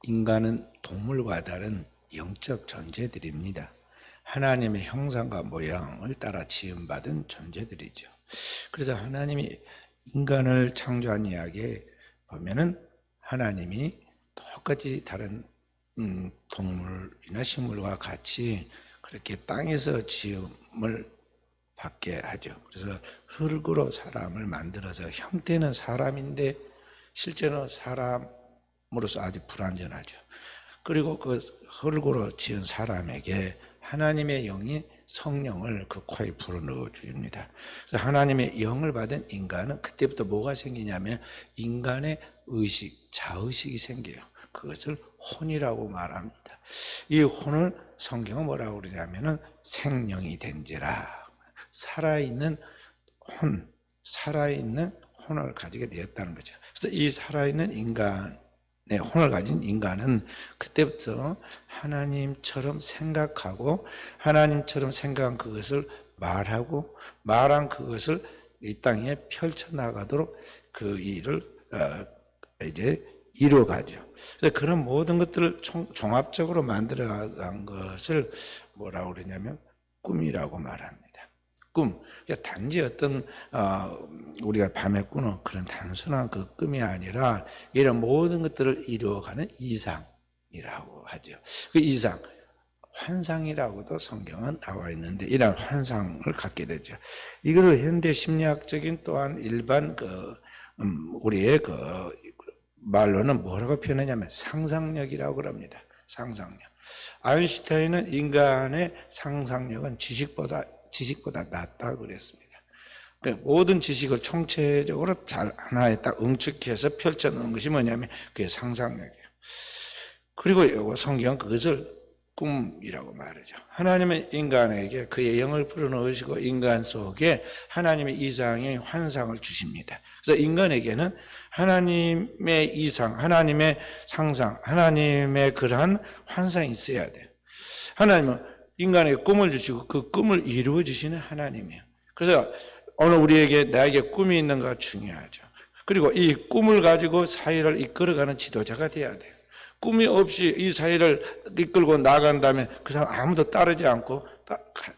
인간은 동물과 다른 영적 존재들입니다. 하나님의 형상과 모양을 따라 지음받은 존재들이죠. 그래서 하나님이 인간을 창조한 이야기에 보면은 하나님이 똑같이 다른 동물이나 식물과 같이 그렇게 땅에서 지음을 받게 하죠. 그래서 흙으로 사람을 만들어서 형태는 사람인데 실제는 사람으로서 아주 불완전하죠. 그리고 그 흙으로 지은 사람에게 하나님의 영이 성령을 그 코에 불어넣어 줍니다. 그래서 하나님의 영을 받은 인간은 그때부터 뭐가 생기냐면 인간의 의식, 자의식이 생겨요. 그것을 혼이라고 말합니다. 이 혼을 성경은 뭐라고 그러냐면은 생명이 된지라. 살아있는 혼, 살아있는 혼을 가지게 되었다는 거죠. 그래서 이 살아있는 인간의 혼을 가진 인간은 그때부터 하나님처럼 생각하고 하나님처럼 생각한 그것을 말하고 말한 그것을 이 땅에 펼쳐나가도록 그 일을 이제 이루어가죠. 그래서 그런 모든 것들을 종합적으로 만들어간 것을 뭐라고 그러냐면 꿈이라고 말합니다. 꿈, 그러니까 단지 어떤 우리가 밤에 꾸는 그런 단순한 그 꿈이 아니라 이런 모든 것들을 이루어가는 이상이라고 하죠. 그 이상, 환상이라고도 성경은 나와 있는데 이런 환상을 갖게 되죠. 이것을 현대 심리학적인 또한 일반 우리의 말로는 뭐라고 표현하냐면 상상력이라고 그럽니다. 상상력. 아인슈타인은 인간의 상상력은 지식보다 낫다고 그랬습니다. 그러니까 모든 지식을 총체적으로 잘 하나에 딱 응축해서 펼쳐놓은 것이 뭐냐면 그게 상상력이에요. 그리고 성경은 그것을 꿈이라고 말하죠. 하나님은 인간에게 그의 영을 불어넣으시고 인간 속에 하나님의 이상의 환상을 주십니다. 그래서 인간에게는 하나님의 이상, 하나님의 상상, 하나님의 그러한 환상이 있어야 돼요. 하나님은 인간에게 꿈을 주시고 그 꿈을 이루어 주시는 하나님이에요. 그래서 오늘 우리에게 나에게 꿈이 있는가 중요하죠. 그리고 이 꿈을 가지고 사회를 이끌어가는 지도자가 돼야 돼요. 꿈이 없이 이 사회를 이끌고 나간다면 그 사람 아무도 따르지 않고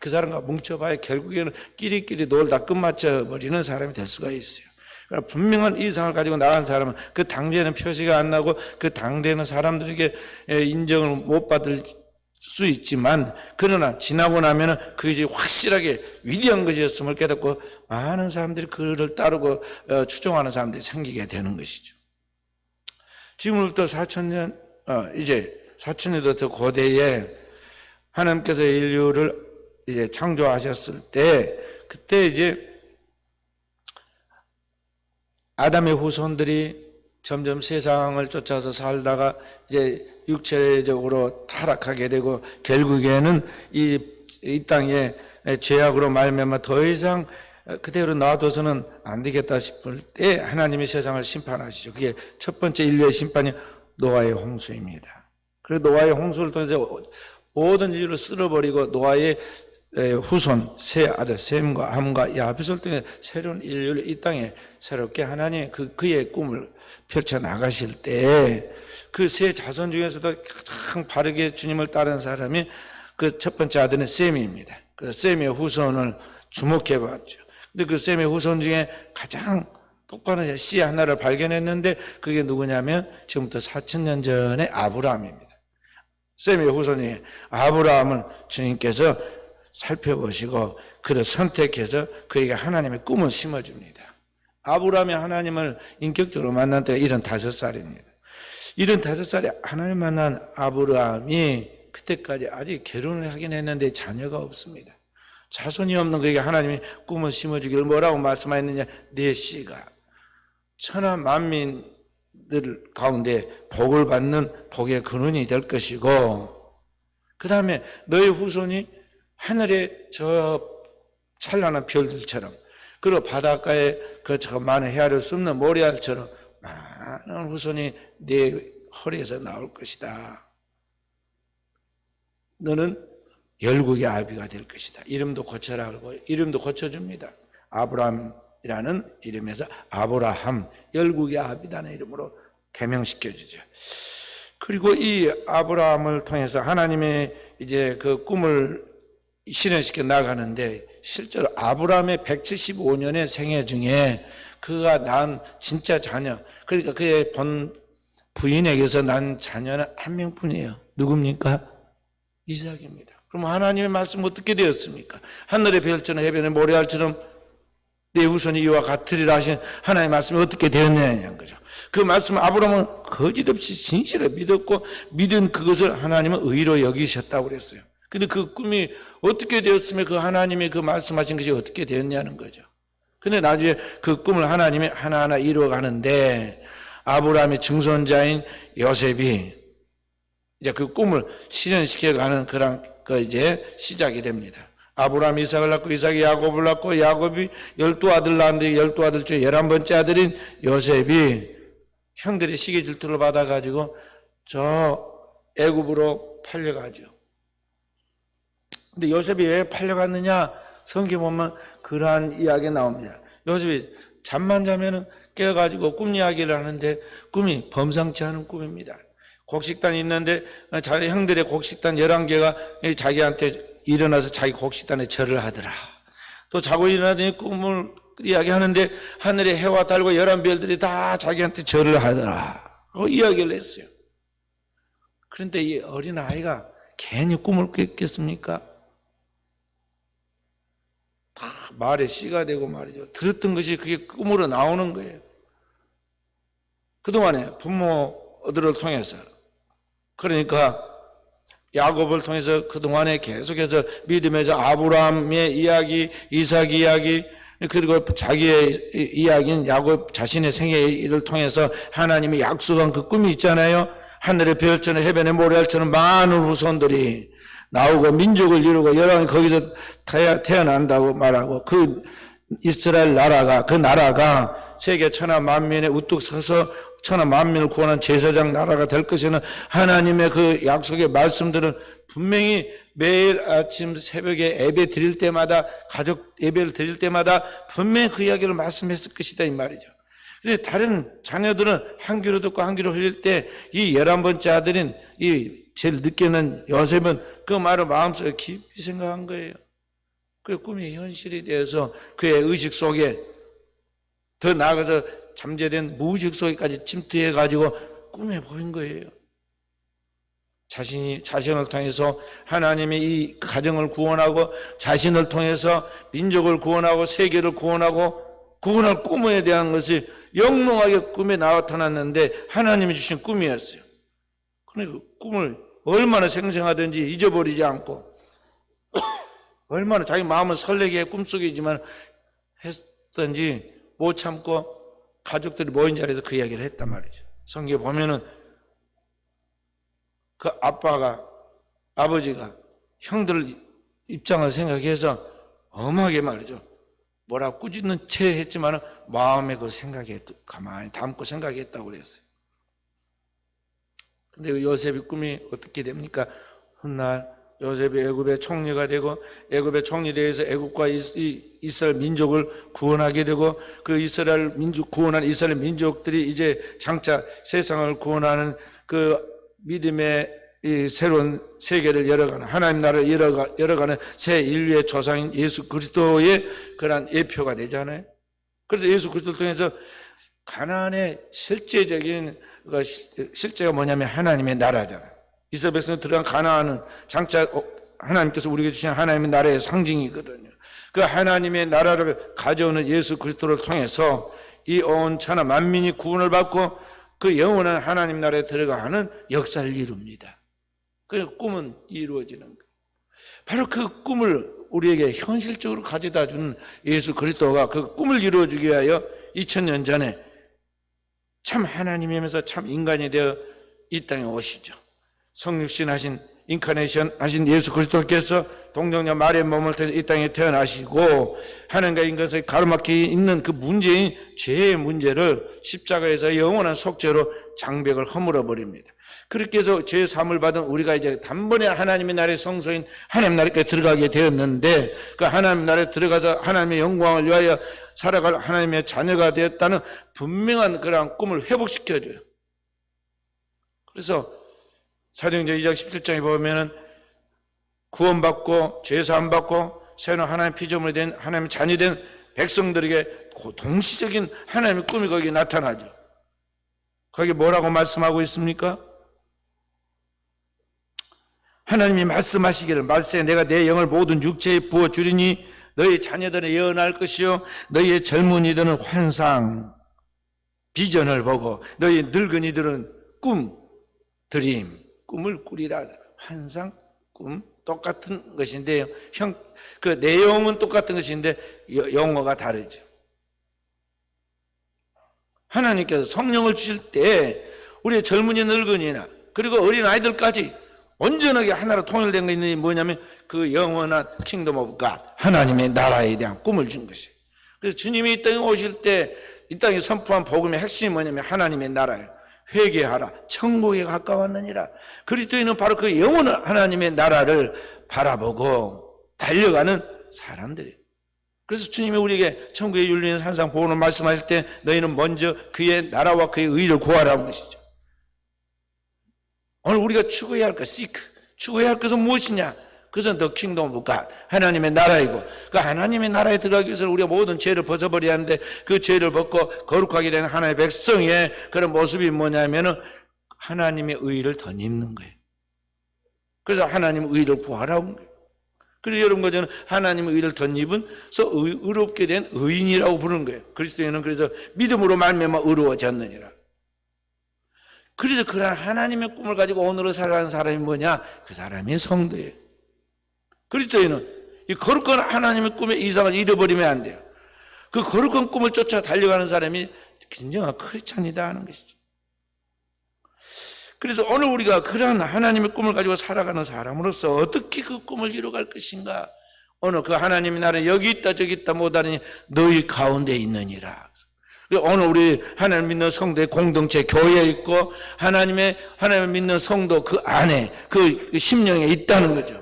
그 사람과 뭉쳐봐야 결국에는 끼리끼리 놀다 끝마쳐버리는 사람이 될 수가 있어요. 그러니까 분명한 이상을 가지고 나간 사람은 그 당대에는 표시가 안 나고 그 당대에는 사람들에게 인정을 못 받을 수 있지만 그러나 지나고 나면은 그것이 확실하게 위대한 것이었음을 깨닫고 많은 사람들이 그를 따르고 추종하는 사람들이 생기게 되는 것이죠. 지금부터 4,000년 이제 4,000년도 더 고대에 하나님께서 인류를 이제 창조하셨을 때 그때 이제 아담의 후손들이 점점 세상을 쫓아서 살다가 이제 육체적으로 타락하게 되고 결국에는 이 땅에 죄악으로 말미암아 더 이상 그대로 놔둬서는 안 되겠다 싶을 때 하나님이 세상을 심판하시죠. 그게 첫 번째 인류의 심판이 노아의 홍수입니다. 그래서 노아의 홍수를 통해서 모든 인류를 쓸어버리고 노아의 후손 세 아들 셈과 함과 야벳을 통해 새로운 인류를 이 땅에 새롭게 하나님이 그의 꿈을 펼쳐 나가실 때 그 세 자손 중에서도 가장 바르게 주님을 따른 사람이 그 첫 번째 아들은 셈입니다. 그래서 셈의 후손을 주목해 봤죠. 근데 그 셈의 후손 중에 가장 똑바른 씨 하나를 발견했는데 그게 누구냐면 지금부터 4,000년 전에 아브라함입니다. 셈의 후손이 아브라함을 주님께서 살펴보시고 그를 선택해서 그에게 하나님의 꿈을 심어줍니다. 아브라함이 하나님을 인격적으로 만난 때가 75살입니다. 75살에 하나님 만난 아브라함이 그때까지 아직 결혼을 하긴 했는데 자녀가 없습니다. 자손이 없는 그에게 하나님이 꿈을 심어주기를 뭐라고 말씀하셨느냐, 내 씨가 천하 만민들 가운데 복을 받는 복의 근원이 될 것이고 그 다음에 너의 후손이 하늘의 저 찬란한 별들처럼 그리고 바닷가에 그 저 많은 헤아릴 수 없는 모래알처럼 많은 후손이 네 허리에서 나올 것이다. 너는 열국의 아비가 될 것이다. 이름도 고쳐라 그러고 이름도 고쳐줍니다. 아브라함이라는 이름에서 아브라함, 열국의 아비라는 이름으로 개명시켜주죠. 그리고 이 아브라함을 통해서 하나님의 이제 그 꿈을 실현시켜 나가는데, 실제로 아브라함의 175년의 생애 중에 그가 낳은 진짜 자녀, 그러니까 그의 본 부인에게서 난 자녀는 한 명뿐이에요. 누굽니까? 이삭입니다. 그럼 하나님의 말씀 어떻게 되었습니까? 하늘의 별처럼 해변의 모래알처럼 내 후손이 이와 같으리라 하신 하나님의 말씀이 어떻게 되었냐는 거죠. 그 말씀 아브라함은 거짓없이 진실을 믿었고, 믿은 그것을 하나님은 의로 여기셨다고 그랬어요. 근데 그 꿈이 어떻게 되었으면 그 하나님의 그 말씀하신 것이 어떻게 되었냐는 거죠. 근데 나중에 그 꿈을 하나님이 하나하나 이루어가는데, 아브라함의 증손자인 요셉이 이제 그 꿈을 실현시켜가는 그런 이제 시작이 됩니다. 아브라함이 이삭을 낳고, 이삭이 야곱을 낳고, 야곱이 12아들 낳았는데 12아들 중에 11번째 아들인 요셉이 형들의 시기 질투를 받아가지고 저 애굽으로 팔려가죠. 근데 요셉이 왜 팔려갔느냐? 성경 보면 그러한 이야기 나옵니다. 요셉이 잠만 자면은 깨어가지고 꿈 이야기를 하는데 꿈이 범상치 않은 꿈입니다. 곡식단이 있는데 자기 형들의 곡식단 11개가 자기한테 일어나서 자기 곡식단에 절을 하더라. 또 자고 일어나더니 꿈을 이야기하는데 하늘의 해와 달과 11별들이 다 자기한테 절을 하더라 하고 이야기를 했어요. 그런데 이 어린아이가 괜히 꿈을 깼겠습니까? 다 말에 씨가 되고 말이죠. 들었던 것이 그게 꿈으로 나오는 거예요. 그동안에 부모들을 통해서, 그러니까 야곱을 통해서 그동안에 계속해서 믿음에서 아브라함의 이야기, 이삭 이야기, 그리고 자기의 이야기인 야곱 자신의 생애를 통해서 하나님이 약속한 그 꿈이 있잖아요. 하늘의 별처럼 해변의 모래알처럼 많은 후손들이 나오고 민족을 이루고 여러 거기서 태어난다고 말하고, 그 이스라엘 나라가, 그 나라가 세계 천하 만민에 우뚝 서서 천하 만민을 구원한 제사장 나라가 될 것이는 하나님의 그 약속의 말씀들은 분명히 매일 아침 새벽에 예배 드릴 때마다, 가족 예배를 드릴 때마다 분명히 그 이야기를 말씀했을 것이다 이 말이죠. 그런데 다른 자녀들은 한 귀로 듣고 한 귀로 흘릴 때 이 11번째 아들인 이 제일 늦게는 요셉은 그 말을 마음속에 깊이 생각한 거예요. 그 꿈이 현실이 되어서 그의 의식 속에, 더 나아가서 잠재된 무의식 속에까지 침투해가지고 꿈에 보인 거예요. 자신을 통해서 하나님이 이 가정을 구원하고, 자신을 통해서 민족을 구원하고, 세계를 구원하고, 구원할 꿈에 대한 것이 영롱하게 꿈에 나타났는데 하나님이 주신 꿈이었어요. 그러니까 그 꿈을 얼마나 생생하든지 잊어버리지 않고, 얼마나 자기 마음을 설레게 꿈속이지만 했던지 못 참고 가족들이 모인 자리에서 그 이야기를 했단 말이죠. 성경에 보면은 그 아버지가 형들 입장을 생각해서 엄하게 말이죠. 뭐라 꾸짖는 채 했지만 마음에 그 생각에 가만히 담고 생각했다고 그랬어요. 근데 요셉의 꿈이 어떻게 됩니까? 훗날 요셉이 애굽의 총리가 되고, 애굽의 총리되어서 애굽과 이스라엘 민족을 구원하게 되고, 그 이스라엘 민족, 구원한 이스라엘 민족들이 이제 장차 세상을 구원하는 그 믿음의 이 새로운 세계를 열어가는, 하나님 나라를 열어가는 새 인류의 조상인 예수 그리스도의 그런 예표가 되잖아요. 그래서 예수 그리스도를 통해서 가나안의 실제적인 실제가 뭐냐면 하나님의 나라잖아요. 이스라엘 백성이 들어간 가나안은 장차 하나님께서 우리에게 주신 하나님의 나라의 상징이거든요. 그 하나님의 나라를 가져오는 예수 그리스도를 통해서 이 온 천하 만민이 구원을 받고 그 영원한 하나님 나라에 들어가는 역사를 이룹니다. 그 꿈은 이루어지는 거예요. 바로 그 꿈을 우리에게 현실적으로 가져다 주는 예수 그리스도가 그 꿈을 이루어주기 위하여 2000년 전에 참 하나님이면서 참 인간이 되어 이 땅에 오시죠. 성육신 하신, 인카네이션 하신 예수 그리스도께서 동정녀 마리아의 몸을 통해서 이 땅에 태어나시고, 하나님과 인간의 가로막혀 있는 그 문제인 죄의 문제를 십자가에서 영원한 속죄로 장벽을 허물어 버립니다. 그렇게 해서 죄 사함을 받은 우리가 이제 단번에 하나님의 나라의 성소인 하나님 나라에 들어가게 되었는데, 그 하나님 나라에 들어가서 하나님의 영광을 위하여 살아갈 하나님의 자녀가 되었다는 분명한 그런 꿈을 회복시켜줘요. 그래서 사도행전 2장 17장에 보면은 구원받고 죄사함 받고 새로 하나님의 피조물이 된 하나님의 자녀 된 백성들에게 동시적인 하나님의 꿈이 거기에 나타나죠. 거기 뭐라고 말씀하고 있습니까? 하나님이 말씀하시기를 말세 내가 내 영을 모든 육체에 부어주리니 너희 자녀들은 예언할 것이요 너희의 젊은이들은 환상 비전을 보고 너희 늙은이들은 꿈을 꾸리라. 환상 꿈 똑같은 것인데요. 그 내용은 똑같은 것인데 용어가 다르죠. 하나님께서 성령을 주실 때 우리의 젊은이 늙은이나 그리고 어린 아이들까지 온전하게 하나로 통일된 게 있는 게 뭐냐면 그 영원한 킹덤 오브 갓 하나님의 나라에 대한 꿈을 준 것이에요. 그래서 주님이 이 땅에 오실 때 이 땅에 선포한 복음의 핵심이 뭐냐면 하나님의 나라예요. 회개하라 천국에 가까웠느니라. 그리스도인은 바로 그 영원한 하나님의 나라를 바라보고 달려가는 사람들이에요. 그래서 주님이 우리에게 천국의 윤리는 산상 보호를 말씀하실 때 너희는 먼저 그의 나라와 그의 의를 구하라는 것이죠. 오늘 우리가 추구해야 할 것, 추구해야 할 것은 무엇이냐? 그것은 더 킹덤 오브 갓 하나님의 나라이고 그 하나님의 나라에 들어가기 위해서는 우리가 모든 죄를 벗어버려야 하는데 그 죄를 벗고 거룩하게 된 하나님의 백성의 그런 모습이 뭐냐면은 하나님의 의를 덧입는 거예요. 그래서 하나님의 의를 구하라고 거예요. 그리고 여러분 저는 하나님의 의를 덧입은서 의롭게 된 의인이라고 부르는 거예요. 그리스도인은 그래서 믿음으로 말미암아 의로워졌느니라. 그래서 그러한 하나님의 꿈을 가지고 오늘을 살아가는 사람이 뭐냐? 그 사람이 성도예요. 그리스도인은 이 거룩한 하나님의 꿈의 이상을 잃어버리면 안 돼요. 그 거룩한 꿈을 쫓아 달려가는 사람이 진정한 크리스찬이다 하는 것이죠. 그래서 오늘 우리가 그러한 하나님의 꿈을 가지고 살아가는 사람으로서 어떻게 그 꿈을 이루어갈 것인가? 오늘 그 하나님의 나라는 여기 있다 저기 있다 못하니 너희 가운데 있느니라. 오늘 우리 하나님 믿는 성도의 공동체 교회에 있고 하나님을 믿는 성도 그 안에 그 심령에 있다는 거죠.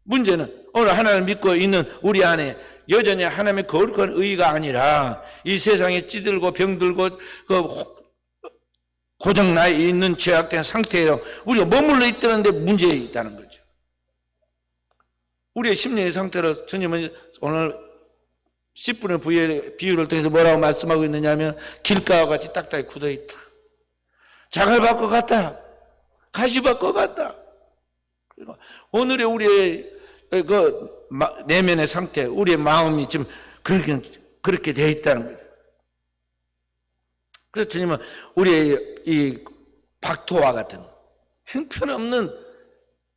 문제는 오늘 하나님을 믿고 있는 우리 안에 여전히 하나님의 거룩한 의가 아니라 이 세상에 찌들고 병들고 그 고장나 있는 죄악된 상태에 우리가 머물러 있다는데 문제가 있다는 거죠. 우리의 심령의 상태로 주님은 오늘 10분의 비유를 통해서 뭐라고 말씀하고 있느냐 하면 길가와 같이 딱딱히 굳어있다. 자갈밭 것 같다. 가시밭 것 같다. 그리고 오늘의 우리의 그 내면의 상태, 우리의 마음이 지금 그렇게 되어 있다는 거죠. 그래서 주님은 우리의 이 박토와 같은 형편없는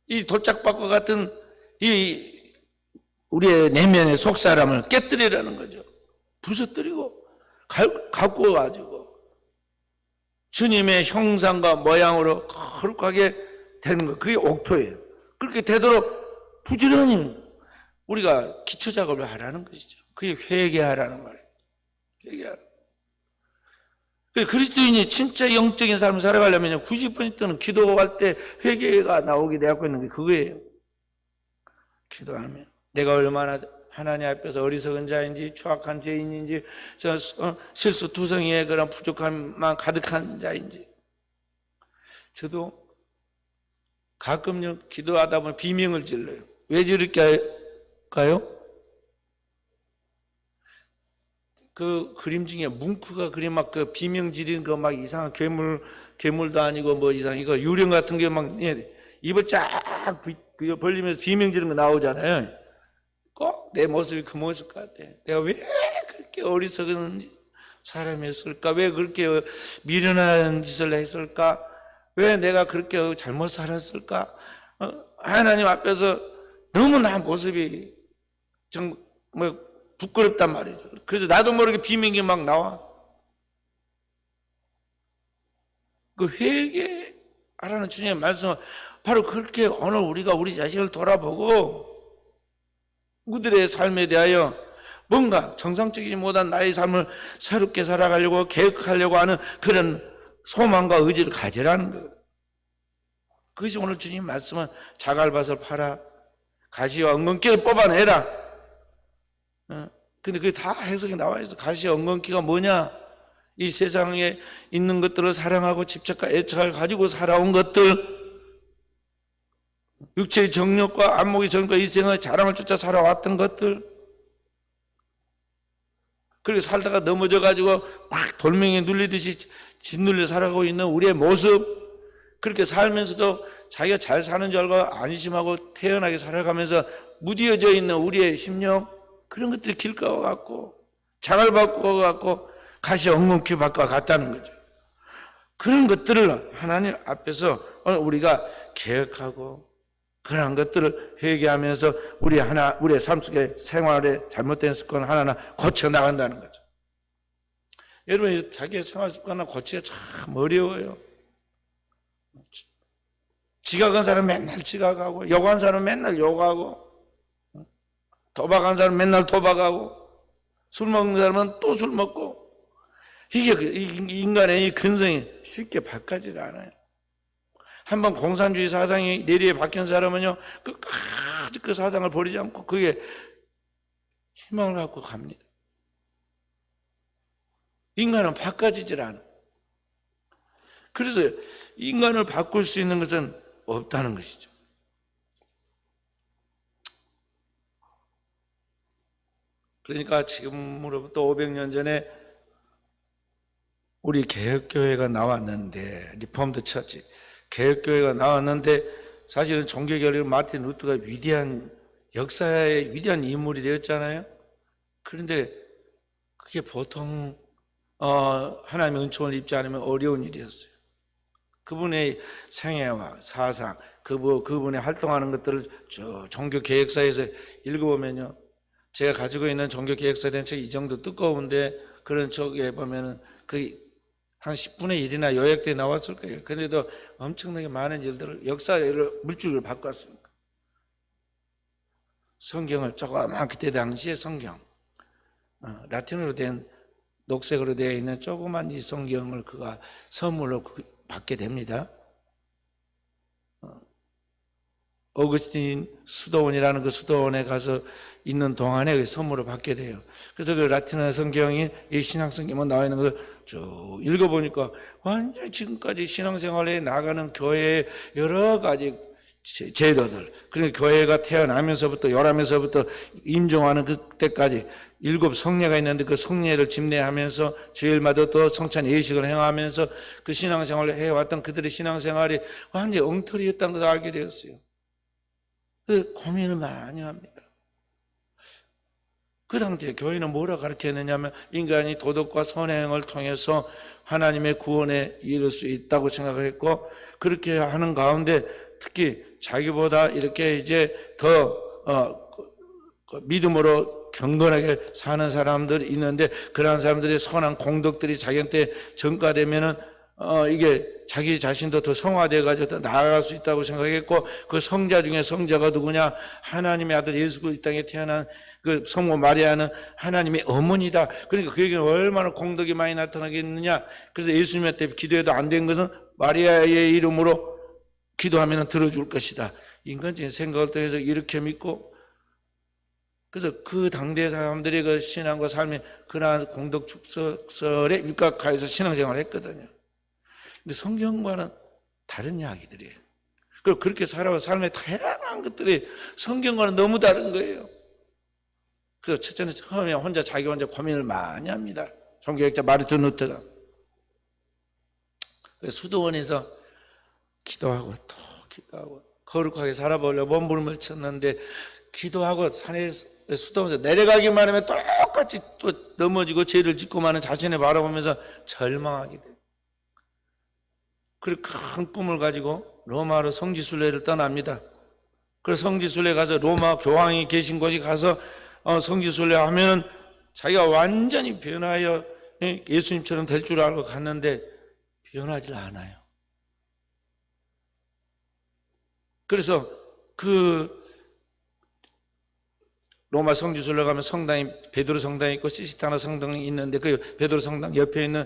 이 돌짝밭과 같은 이 우리의 내면의 속사람을 깨뜨리라는 거죠. 부서뜨리고 갖고 가지고 주님의 형상과 모양으로 거룩하게 되는 거, 그게 옥토예요. 그렇게 되도록 부지런히 우리가 기초작업을 하라는 것이죠. 그게 회개하라는 말이에요. 회개하라. 그리스도인이 진짜 영적인 삶을 살아가려면 90%는 기도할 때 회개가 나오게 되고 있는 게 그거예요. 기도하면 내가 얼마나 하나님 앞에서 어리석은 자인지 추악한 죄인인지 실수투성이의 그런 부족함만 가득한 자인지. 저도 가끔요 기도하다 보면 비명을 질러요. 왜 저렇게 할까요? 그 그림 중에 뭉크가 그림 막 그 비명 지르는 거 막 이상한 괴물도 아니고 뭐 이상 이거 유령 같은 게 막 입을 쫙 벌리면서 비명 지르는 거 나오잖아요. 꼭 내 모습이 그 모습 같아. 내가 왜 그렇게 어리석은 사람이었을까? 왜 그렇게 미련한 짓을 했을까? 왜 내가 그렇게 잘못 살았을까? 하나님 앞에서 너무 나 모습이 정말 부끄럽단 말이죠. 그래서 나도 모르게 비명이 막 나와. 그 회개하라는 주님의 말씀은 바로 그렇게 오늘 우리가 우리 자신을 돌아보고 우리들의 삶에 대하여 뭔가 정상적이지 못한 나의 삶을 새롭게 살아가려고 계획하려고 하는 그런 소망과 의지를 가지라는 거예요. 그것이 오늘 주님 말씀은 자갈밭을 팔아 가시와 엉겅퀴를 뽑아내라. 근데 그게 다 해석이 나와 있어. 가시와 엉겅퀴가 뭐냐? 이 세상에 있는 것들을 사랑하고 집착과 애착을 가지고 살아온 것들, 육체의 정욕과 안목의 정욕과 이생의 자랑을 쫓아 살아왔던 것들, 그렇게 살다가 넘어져 가지고 막 돌멩이에 눌리듯이 짓눌려 살아가고 있는 우리의 모습, 그렇게 살면서도 자기가 잘 사는 줄 알고 안심하고 태연하게 살아가면서 무디어져 있는 우리의 심령, 그런 것들이 길가와 같고 자갈밭과 같고 가시 엉겅퀴 밭과 같다는 거죠. 그런 것들을 하나님 앞에서 오늘 우리가 개혁하고 그런 것들을 회개하면서 우리의 삶 속에 생활에 잘못된 습관 하나하나 고쳐 나간다는 거죠. 여러분, 자기의 생활 습관을 고치기가 참 어려워요. 지각한 사람 맨날 지각하고, 욕한 사람 맨날 욕하고, 도박한 사람 맨날 도박하고, 술 먹는 사람은 또 술 먹고, 이게 인간의 이 근성이 쉽게 바뀌질 않아요. 한번 공산주의 사상이 내리에 박힌 사람은요, 끝까지 그 사상을 버리지 않고 그게 희망을 갖고 갑니다. 인간은 바꿔지질 않아. 그래서 인간을 바꿀 수 있는 것은 없다는 것이죠. 그러니까 지금으로부터 500년 전에 우리 개혁교회가 나왔는데, 리폼드 처치, 개혁교회가 나왔는데, 사실은 종교개혁 마틴 루터가 위대한, 역사의 위대한 인물이 되었잖아요. 그런데 그게 보통 하나님의 은총을 입지 않으면 어려운 일이었어요. 그분의 생애와 사상, 그분의 활동하는 것들을 종교개혁사에서 읽어보면요, 제가 가지고 있는 종교개혁사에 대한 책이 이 정도 두꺼운데, 그런 책에 보면은 한 10분의 1이나 요약돼 나왔을 거예요. 그래도 엄청나게 많은 일들을, 역사를, 물줄을 바꿨습니다. 성경을 조그만 그때 당시의 성경, 라틴어로 된, 녹색으로 되어 있는 조그만 이 성경을 그가 선물로 받게 됩니다. 어거스틴 수도원이라는 그 수도원에 가서 있는 동안에 선물을 받게 돼요. 그래서 그 라틴어 성경이, 이 신앙성경만 나와 있는 걸 쭉 읽어보니까 완전 지금까지 신앙생활에 나가는 교회의 여러 가지 제도들, 그러니까 교회가 태어나면서부터, 요람에서부터 임종하는 그때까지 7 성례가 있는데, 그 성례를 집례하면서 주일마다 또 성찬 예식을 행하면서 그 신앙생활을 해왔던 그들의 신앙생활이 완전히 엉터리였다는 것을 알게 되었어요. 그래서 고민을 많이 합니다. 그 당시에 교회는 뭐라 가르쳤느냐면, 인간이 도덕과 선행을 통해서 하나님의 구원에 이를 수 있다고 생각했고, 그렇게 하는 가운데 특히 자기보다 이렇게 이제 더 믿음으로 경건하게 사는 사람들이 있는데, 그러한 사람들의 선한 공덕들이 자기한테 전가되면은 이게 자기 자신도 더 성화되어 가지고 더 나아갈 수 있다고 생각했고, 그 성자 중에 성자가 누구냐? 하나님의 아들 예수 그리스도 이 땅에 태어난 그 성모 마리아는 하나님의 어머니다. 그러니까 그에게는 얼마나 공덕이 많이 나타나겠느냐? 그래서 예수님한테 기도해도 안 된 것은 마리아의 이름으로 기도하면 들어줄 것이다. 인간적인 생각을 통해서 이렇게 믿고, 그래서 그 당대 사람들의 그 신앙과 삶이 그러한 공덕 축설에 입각하여서 신앙생활을 했거든요. 근데 성경과는 다른 이야기들이에요. 그리고 그렇게 살아온 삶의 다양한 것들이 성경과는 너무 다른 거예요. 그래서 첫째는 처음에 자기 혼자 고민을 많이 합니다. 종교학자 마르틴 루터가. 그래서 수도원에서 기도하고 또 기도하고 거룩하게 살아보려고 몸부림을 쳤는데, 기도하고 산에 수도원에서 내려가기만 하면 똑같이 또 넘어지고 죄를 짓고만 하는 자신을 바라보면서 절망하게 돼요. 그리고 큰 꿈을 가지고 로마로 성지순례를 떠납니다. 그래서 성지순례 가서 로마 교황이 계신 곳에 가서 성지순례 하면은 자기가 완전히 변하여 예수님처럼 될 줄 알고 갔는데 변하지 않아요. 그래서 그 로마 성지순례 가면 성당이, 베드로 성당이 있고 시스타나 성당이 있는데, 그 베드로 성당 옆에 있는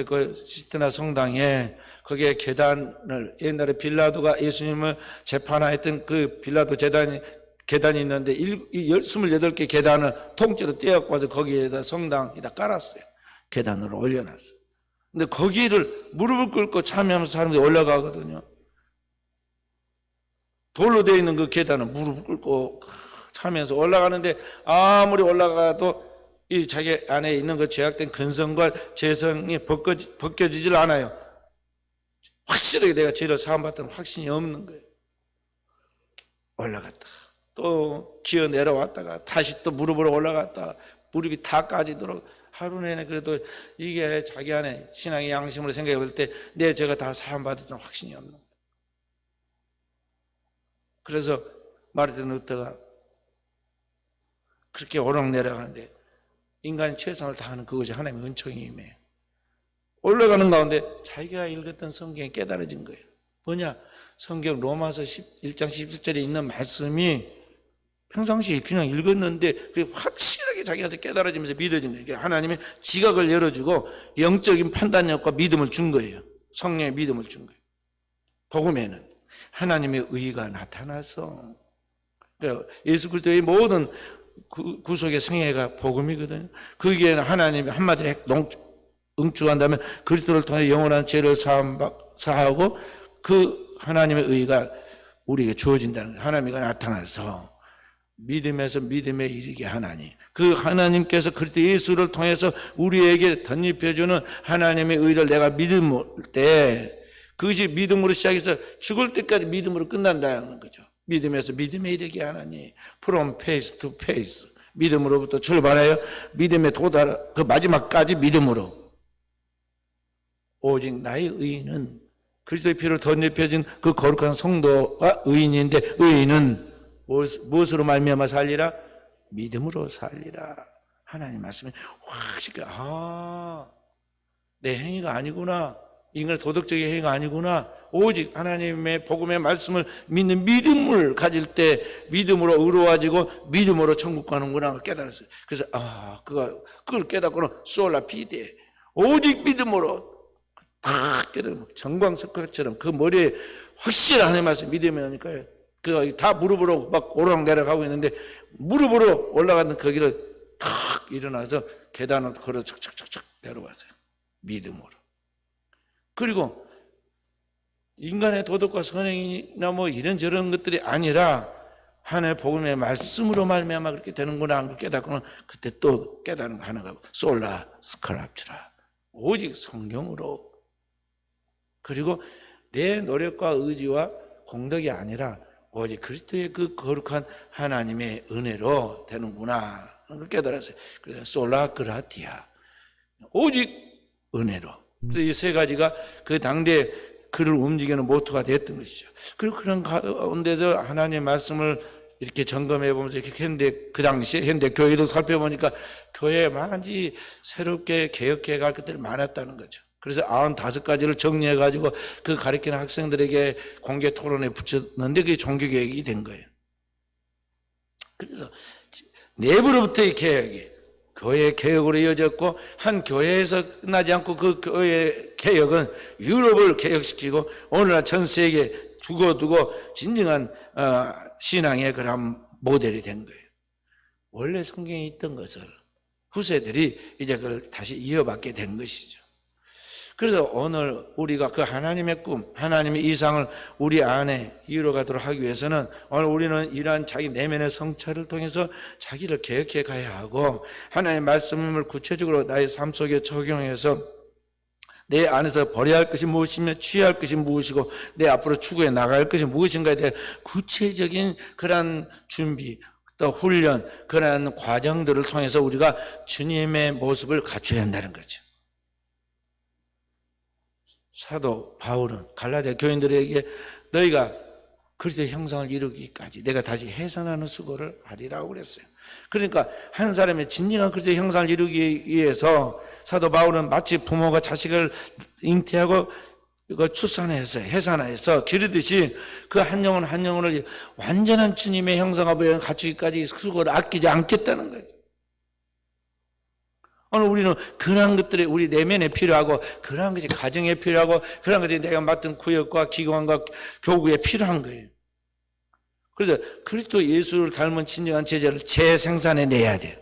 그 시스타나 성당에, 거기에 계단을, 옛날에 빌라도가 예수님을 재판하였던 그 빌라도 계단이 있는데 28개 계단을 통째로 떼어갖고 와서 거기에다 성당에다 깔았어요. 계단으로 올려놨어요. 근데 거기를 무릎을 꿇고 참여하면서 사람들이 올라가거든요. 돌로 되어 있는 그 계단은 무릎 꿇고 하면서 올라가는데 아무리 올라가도 이 자기 안에 있는 그 죄악된 근성과 죄성이 벗겨지질 않아요. 확실하게 내가 죄를 사함받던 확신이 없는 거예요. 올라갔다가 또 기어 내려왔다가 다시 또 무릎으로 올라갔다가 무릎이 다 까지도록 하루 내내 그래도 이게 자기 안에 신앙의 양심으로 생각해 볼 때 내 죄가 다 사함받았던 확신이 없는 거예요. 그래서 마르틴 루터가 그렇게 오르락내리락하는데 인간이 최선을 다하는 그것이 하나님의 은총이 임해요. 올라가는 가운데 자기가 읽었던 성경이 깨달아진 거예요. 뭐냐? 성경 로마서 1장 17절에 있는 말씀이 평상시에 그냥 읽었는데 그게 확실하게 자기한테 깨달아지면서 믿어진 거예요. 하나님이 지각을 열어주고 영적인 판단력과 믿음을 준 거예요. 성령의 믿음을 준 거예요. 복음에는 하나님의 의가 나타나서, 그러니까 예수 그리스도의 모든 구속의 승리가 복음이거든요. 거기에는 하나님이 한마디로 응축한다면 그리스도를 통해 영원한 죄를 사하고 그 하나님의 의가 우리에게 주어진다는 거예요. 하나님이 나타나서 믿음에서 믿음에 이르게 하나니, 그 하나님께서 그리스도 예수를 통해서 우리에게 덧입혀주는 하나님의 의를 내가 믿을 때 그것이 믿음으로 시작해서 죽을 때까지 믿음으로 끝난다는 거죠. 믿음에서 믿음에 이르게 하나니, from faith to faith, 믿음으로부터 출발하여 믿음에 도달, 그 마지막까지 믿음으로. 오직 나의 의인은 그리스도의 피로 덧입혀진 그 거룩한 성도가 의인인데, 의인은 무엇으로 말미암아 살리라? 믿음으로 살리라. 하나님 말씀이 확실히 내 행위가 아니구나, 인간의 도덕적인 행위가 아니구나, 오직 하나님의 복음의 말씀을 믿는 믿음을 가질 때 믿음으로 의로워지고 믿음으로 천국 가는구나 깨달았어요. 그래서 그걸 깨닫고는 솔라 피데, 오직 믿음으로 다 깨달으면 정광석화처럼 그 머리에 확실한 하나님의 말씀 믿음이 오니까요, 그 다 무릎으로 막 오르락내리락 있는데 무릎으로 올라가는 거기를 탁 일어나서 계단을 걸어 척척척척 내려왔어요. 믿음으로. 그리고 인간의 도덕과 선행이나 뭐 이런저런 것들이 아니라 하나님의 복음의 말씀으로 말미암아 그렇게 되는구나 하는 걸 깨닫고는 그때 또 깨닫는 거 하나가 솔라 스크랍추라, 오직 성경으로. 그리고 내 노력과 의지와 공덕이 아니라 오직 그리스도의 그 거룩한 하나님의 은혜로 되는구나 하는 걸 깨달았어요. 그래서 솔라 그라티아, 오직 은혜로. 그래서 이 세 가지가 그 당대 그를 움직이는 모토가 됐던 것이죠. 그리고 그런 가운데서 하나님의 말씀을 이렇게 점검해 보면서 이렇게 그 당시에 현대 교회도 살펴보니까 교회에 많이 새롭게 개혁해 갈 것들이 많았다는 거죠. 그래서 95가지를 정리해 가지고 그 가르치는 학생들에게 공개 토론에 붙였는데 그게 종교개혁이 된 거예요. 그래서 내부로부터의 개혁이 교회 개혁으로 이어졌고, 한 교회에서 끝나지 않고 그 교회 개혁은 유럽을 개혁시키고 오늘날 전 세계에 두고 진정한 신앙의 그런 모델이 된 거예요. 원래 성경에 있던 것을 후세들이 이제 그걸 다시 이어받게 된 것이죠. 그래서 오늘 우리가 그 하나님의 꿈, 하나님의 이상을 우리 안에 이루어가도록 하기 위해서는 오늘 우리는 이러한 자기 내면의 성찰을 통해서 자기를 개혁해 가야 하고, 하나님의 말씀을 구체적으로 나의 삶 속에 적용해서 내 안에서 버려야 할 것이 무엇이며 취할 것이 무엇이고 내 앞으로 추구해 나갈 것이 무엇인가에 대한 구체적인 그러한 준비, 또 훈련, 그러한 과정들을 통해서 우리가 주님의 모습을 갖춰야 한다는 거죠. 사도 바울은 갈라디아 교인들에게 너희가 그리스도의 형상을 이루기까지 내가 다시 해산하는 수고를 하리라고 그랬어요. 그러니까 한 사람의 진정한 그리스도의 형상을 이루기 위해서 사도 바울은 마치 부모가 자식을 잉태하고 출산해서 해산해서 기르듯이 그 한 영혼 한 영혼을 완전한 주님의 형상을 갖추기까지 수고를 아끼지 않겠다는 거예요. 오늘 우리는 그러한 것들이 우리 내면에 필요하고, 그러한 것이 가정에 필요하고, 그러한 것이 내가 맡은 구역과 기관과 교구에 필요한 거예요. 그래서 그리스도 예수를 닮은 진정한 제자를 재생산해 내야 돼요.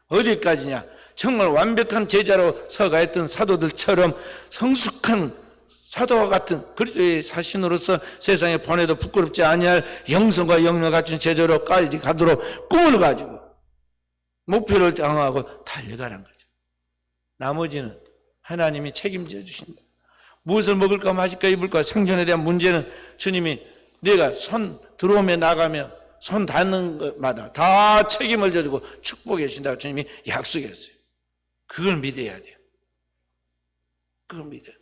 어디까지냐? 정말 완벽한 제자로 서가했던 사도들처럼 성숙한 사도와 같은 그리스도의 사신으로서 세상에 보내도 부끄럽지 아니할 영성과 영령을 갖춘 제자로까지 가도록 꿈을 가지고 목표를 정하고 달려가는 거죠. 나머지는 하나님이 책임져 주신다. 무엇을 먹을까 마실까 입을까 생존에 대한 문제는 주님이 내가 손 들어오며 나가며 손 닿는 것마다 다 책임을 져주고 축복해 주신다고 주님이 약속했어요. 그걸 믿어야 돼요. 그걸 믿어요.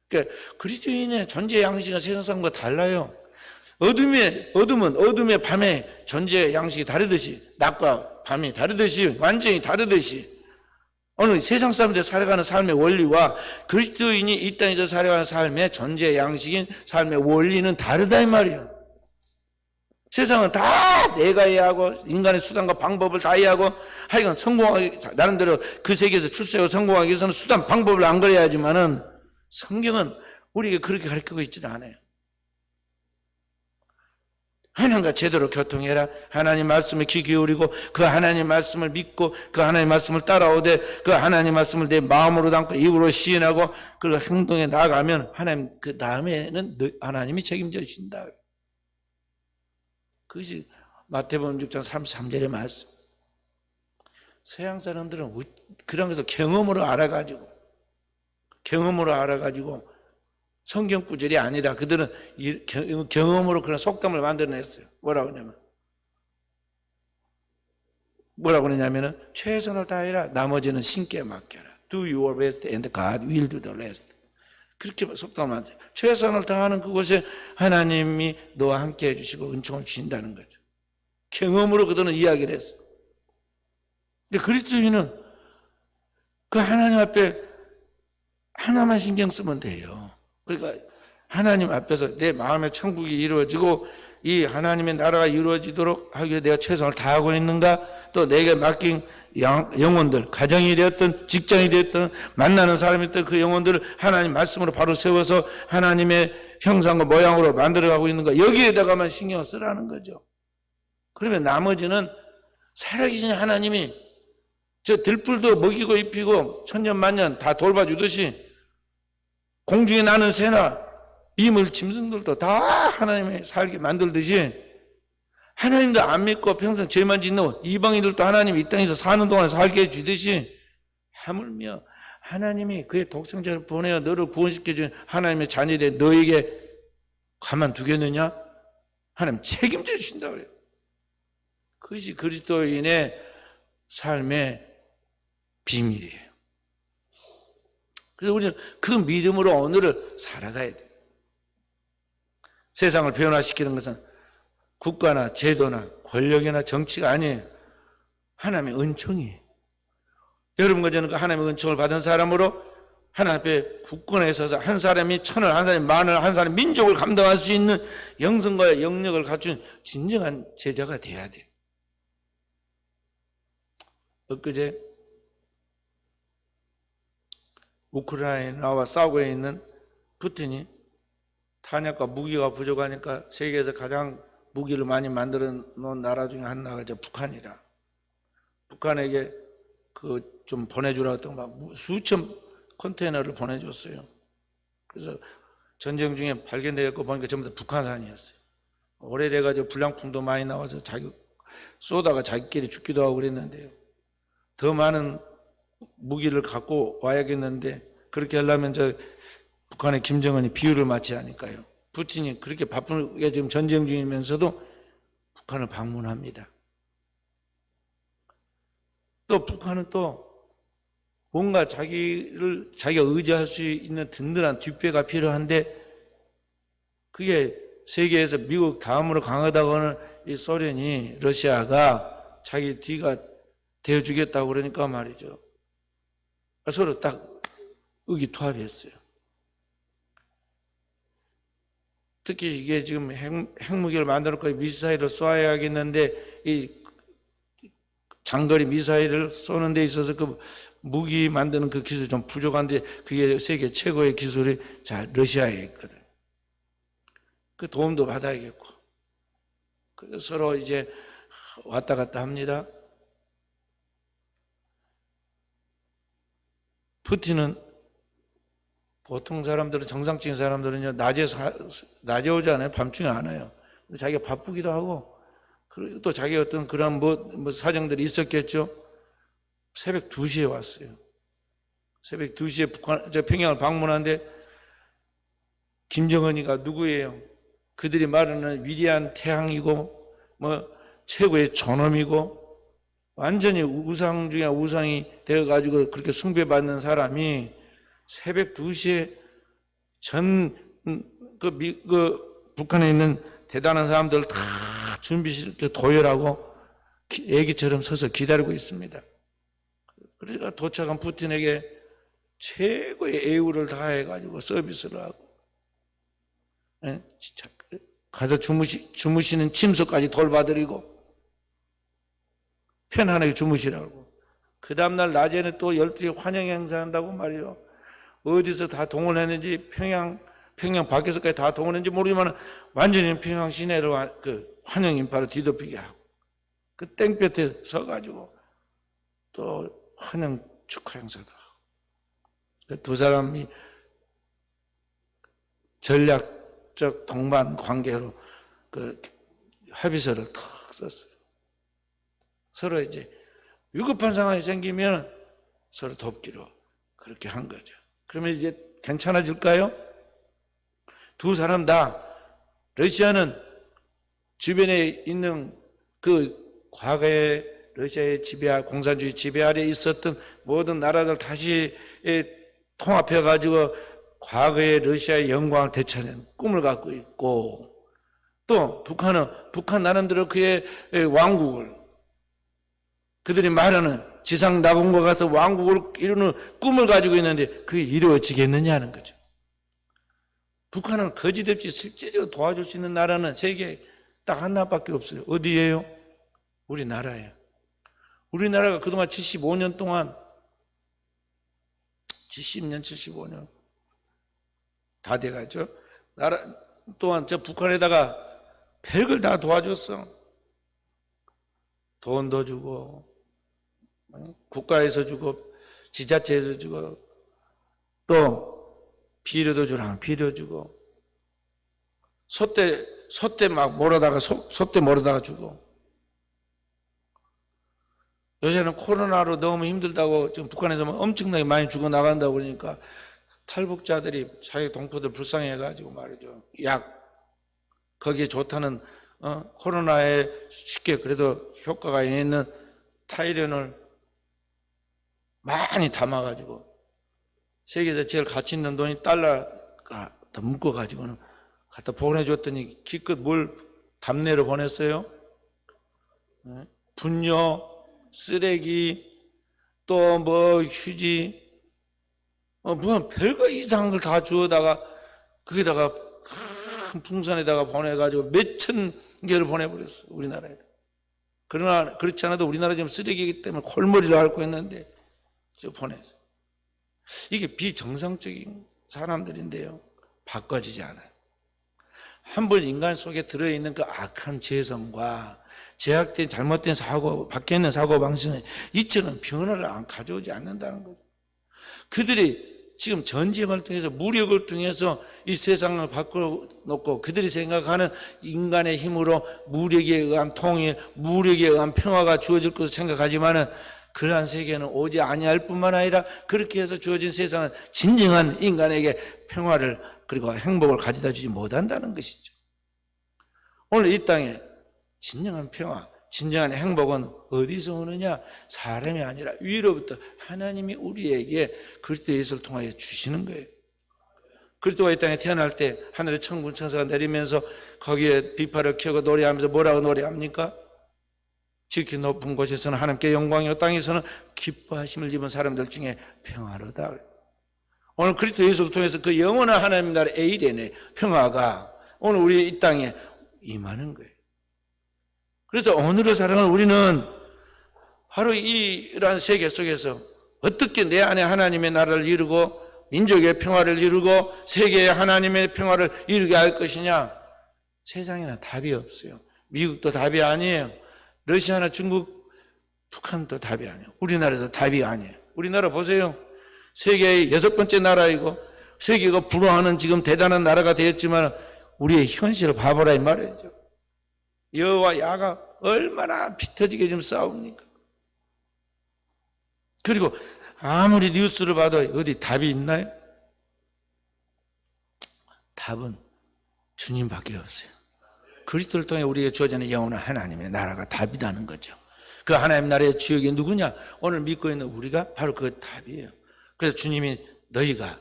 그러니까 그리스도인의 존재 양식은 세상 사람과 달라요. 어둠은 어둠의 밤의 존재 양식이 다르듯이, 낮과 밤이 다르듯이, 완전히 다르듯이, 오늘 세상 사람들 살아가는 삶의 원리와 그리스도인이 이 땅에서 살아가는 삶의 존재 양식인 삶의 원리는 다르다 이 말이에요. 세상은 다 내가 해야 하고 인간의 수단과 방법을 다 해야 하고 하여간 성공하기 나름대로 그 세계에서 출세하고 성공하기 위해서는 수단 방법을 안 그려야 하지만은 성경은 우리에게 그렇게 가르치고 있지는 않아요. 하나님과 제대로 교통해라. 하나님 말씀에 귀 기울이고 그 하나님 말씀을 믿고 그 하나님 말씀을 따라오되 그 하나님 말씀을 내 마음으로 담고 입으로 시인하고 그 행동에 나아가면 하나님 그 다음에는 하나님이 책임져 주신다. 그것이 마태복음 6장 33절의 말씀. 서양 사람들은 그런 것을 경험으로 알아가지고 성경 구절이 아니라 그들은 경험으로 그런 속담을 만들어냈어요. 뭐라고 그러냐면은 최선을 다해라. 나머지는 신께 맡겨라. Do your best and God will do the rest. 그렇게 속담을 만들어요. 최선을 다하는 그곳에 하나님이 너와 함께 해주시고 은총을 주신다는 거죠. 경험으로 그들은 이야기를 했어요. 근데 그리스도인은 그 하나님 앞에 하나만 신경 쓰면 돼요. 그러니까 하나님 앞에서 내 마음의 천국이 이루어지고 이 하나님의 나라가 이루어지도록 하기 위해 내가 최선을 다하고 있는가, 또 내게 맡긴 영혼들, 가정이 되었든 직장이 되었든 만나는 사람이 있든 그 영혼들을 하나님 말씀으로 바로 세워서 하나님의 형상과 모양으로 만들어가고 있는가, 여기에다가만 신경을 쓰라는 거죠. 그러면 나머지는 살아계신 하나님이 저 들풀도 먹이고 입히고 천년만년 다 돌봐주듯이 공중에 나는 새나 이물 짐승들도 다 하나님이 살게 만들듯이 하나님도 안 믿고 평생 죄만 짓는 이방인들도 하나님이 이 땅에서 사는 동안 살게 해주듯이 하물며 하나님이 그의 독생자를 보내어 너를 구원시켜준 하나님의 자녀된 너에게 가만두겠느냐? 하나님 책임져 주신다고 그래요. 그것이 그리스도인의 삶의 비밀이에요. 그래서 우리는 그 믿음으로 오늘을 살아가야 돼요. 세상을 변화시키는 것은 국가나 제도나 권력이나 정치가 아니에요. 하나님의 은총이에요. 여러분과 저는 그 하나님의 은총을 받은 사람으로 하나님 앞에 굳건해 서서 한 사람이 천을, 한 사람이 만을, 한 사람이 민족을 감당할 수 있는 영성과 영력을 갖춘 진정한 제자가 돼야 돼요. 엊그제 우크라이나와 싸우고 있는 푸틴이 탄약과 무기가 부족하니까 세계에서 가장 무기를 많이 만들어 놓은 나라 중에 하나가 북한이라. 북한에게 그 좀 보내주라고 했던 막 수천 컨테이너를 보내줬어요. 그래서 전쟁 중에 발견되었고 보니까 전부 다 북한산이었어요. 오래돼가지고 불량품도 많이 나와서 쏘다가 자기끼리 죽기도 하고 그랬는데요. 더 많은 무기를 갖고 와야겠는데 그렇게 하려면 북한의 김정은이 비율을 맞지 않을까요? 푸틴이 그렇게 바쁘게 지금 전쟁 중이면서도 북한을 방문합니다. 또 북한은 또 뭔가 자기가 의지할 수 있는 든든한 뒷배가 필요한데 그게 세계에서 미국 다음으로 강하다고 하는 이 소련이, 러시아가 자기 뒤가 되어주겠다고 그러니까 말이죠. 서로 딱 의기투합했어요. 특히 이게 지금 핵무기를 만들어놓고 미사일을 쏘아야겠는데 이 장거리 미사일을 쏘는 데 있어서 그 무기 만드는 그 기술이 좀 부족한데 그게 세계 최고의 기술이 러시아에 있거든. 그 도움도 받아야겠고. 그래서 서로 이제 왔다 갔다 합니다. 푸틴은 보통 사람들은, 정상적인 사람들은요, 낮에 오잖아요. 밤중에 안 와요. 자기가 바쁘기도 하고, 그리고 또 자기 어떤 그런 뭐 사정들이 있었겠죠. 새벽 2시에 왔어요. 새벽 2시에 평양을 방문하는데, 김정은이가 누구예요? 그들이 말하는 위대한 태양이고, 최고의 존엄이고, 완전히 우상 중에 우상이 되어가지고 그렇게 숭배받는 사람이 새벽 2시에 북한에 있는 대단한 사람들 다 준비실 도열하고 애기처럼 서서 기다리고 있습니다. 그러니까 도착한 푸틴에게 최고의 애우를 다해가지고 서비스를 하고, 가서 주무시는 침소까지 돌봐드리고, 편안하게 주무시라고. 그 다음날 낮에는 또 12시에 환영 행사한다고 말이에요. 어디서 다 동원했는지, 평양 밖에서까지 다 동원했는지 모르지만 완전히 평양 시내로 그 환영 인파로 뒤덮이게 하고, 그 땡볕에 서가지고 또 환영 축하 행사도 하고. 그 두 사람이 전략적 동반 관계로 그 합의서를 탁 썼어요. 서로 이제 위급한 상황이 생기면 서로 돕기로 그렇게 한 거죠. 그러면 이제 괜찮아질까요? 두 사람 다, 러시아는 주변에 있는 그 과거에 러시아의 공산주의 지배 아래 있었던 모든 나라들 다시 통합해가지고 과거의 러시아의 영광을 되찾는 꿈을 갖고 있고, 또 북한 나름대로 그의 왕국을, 그들이 말하는 지상 낙원과 같은 왕국을 이루는 꿈을 가지고 있는데 그게 이루어지겠느냐는 거죠. 북한은 거짓없이 실제적으로 도와줄 수 있는 나라는 세계에 딱 하나밖에 없어요. 어디예요? 우리나라예요. 우리나라가 그동안 75년 동안, 70년, 75년 다 돼가죠. 나라 또한 저 북한에다가 별걸 다 도와줬어. 돈도 주고, 국가에서 주고, 지자체에서 주고, 또 비료도 주라 비료 주고, 소떼 막 몰아다가 소떼 몰아다가 주고. 요새는 코로나로 너무 힘들다고 지금 북한에서 엄청나게 많이 죽어 나간다고 그러니까 탈북자들이 자기 동포들 불쌍해가지고 말이죠. 거기에 좋다는 코로나에 쉽게 그래도 효과가 있는 타이레놀 많이 담아가지고 세계에서 제일 가치 있는 돈이 달러가 더 묶어가지고는 갖다 보내줬더니 기껏 뭘 답례로 보냈어요? 분뇨, 쓰레기, 또 휴지, 뭐 별거 이상한 걸 다 주워다가 거기다가 큰 풍선에다가 보내가지고 몇천 개를 보내버렸어, 우리나라에. 그러나 그렇지 않아도 우리나라 지금 쓰레기이기 때문에 골머리를 앓고 있는데 저 보냈어. 이게 비정상적인 사람들인데요, 바꿔지지 않아요. 한번 인간 속에 들어있는 그 악한 죄성과 제약된 잘못된 사고, 밖에 있는 사고방식은 이처럼 변화를 가져오지 않는다는 거죠. 그들이 지금 전쟁을 통해서, 무력을 통해서 이 세상을 바꿔놓고 그들이 생각하는 인간의 힘으로 무력에 의한 통일, 무력에 의한 평화가 주어질 것을 생각하지만은 그러한 세계는 오지 아니할 뿐만 아니라 그렇게 해서 주어진 세상은 진정한 인간에게 평화를 그리고 행복을 가져다 주지 못한다는 것이죠. 오늘 이 땅에 진정한 평화, 진정한 행복은 어디서 오느냐? 사람이 아니라 위로부터 하나님이 우리에게 그리스도 예수를 통하여 주시는 거예요. 그리스도가 이 땅에 태어날 때 하늘의 천군 천사가 내리면서 거기에 비파를 켜고 노래하면서 뭐라고 노래합니까? 지극히 높은 곳에서는 하나님께 영광이요, 땅에서는 기뻐하심을 입은 사람들 중에 평화로다. 오늘 그리스도 예수를 통해서 그 영원한 하나님 나라 에이덴의 평화가 오늘 우리 이 땅에 임하는 거예요. 그래서 오늘의 사랑은 우리는 바로 이러한 세계 속에서 어떻게 내 안에 하나님의 나라를 이루고 민족의 평화를 이루고 세계의 하나님의 평화를 이루게 할 것이냐? 세상에는 답이 없어요. 미국도 답이 아니에요. 러시아나 중국, 북한도 답이 아니에요. 우리나라도 답이 아니에요. 우리나라 보세요. 세계의 6번째 나라이고 세계가 부러워하는 지금 대단한 나라가 되었지만 우리의 현실을 봐보라 이 말이죠. 여와 야가 얼마나 피 터지게 좀 싸웁니까? 그리고 아무리 뉴스를 봐도 어디 답이 있나요? 답은 주님밖에 없어요. 그리스도를 통해 우리에게 주어지는 영원한 하나님의 나라가 답이라는 거죠. 그 하나님 나라의 주역이 누구냐? 오늘 믿고 있는 우리가 바로 그 답이에요. 그래서 주님이 너희가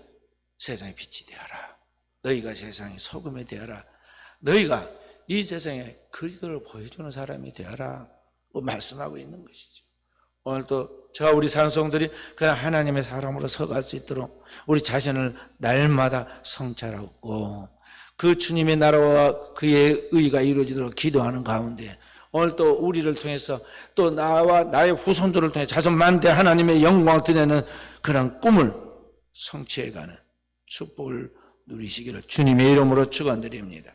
세상의 빛이 되어라. 너희가 세상의 소금이 되어라. 너희가 이 세상에 그리스도를 보여주는 사람이 되어라. 말씀하고 있는 것이죠. 오늘도 저와 우리 산성들이 그냥 하나님의 사람으로 서갈 수 있도록 우리 자신을 날마다 성찰하고 그 주님의 나라와 그의 의가 이루어지도록 기도하는 가운데 오늘 또 우리를 통해서 또 나와 나의 후손들을 통해 자손 만대 하나님의 영광을 드러내는 그런 꿈을 성취해가는 축복을 누리시기를 주님의 이름으로 축원드립니다.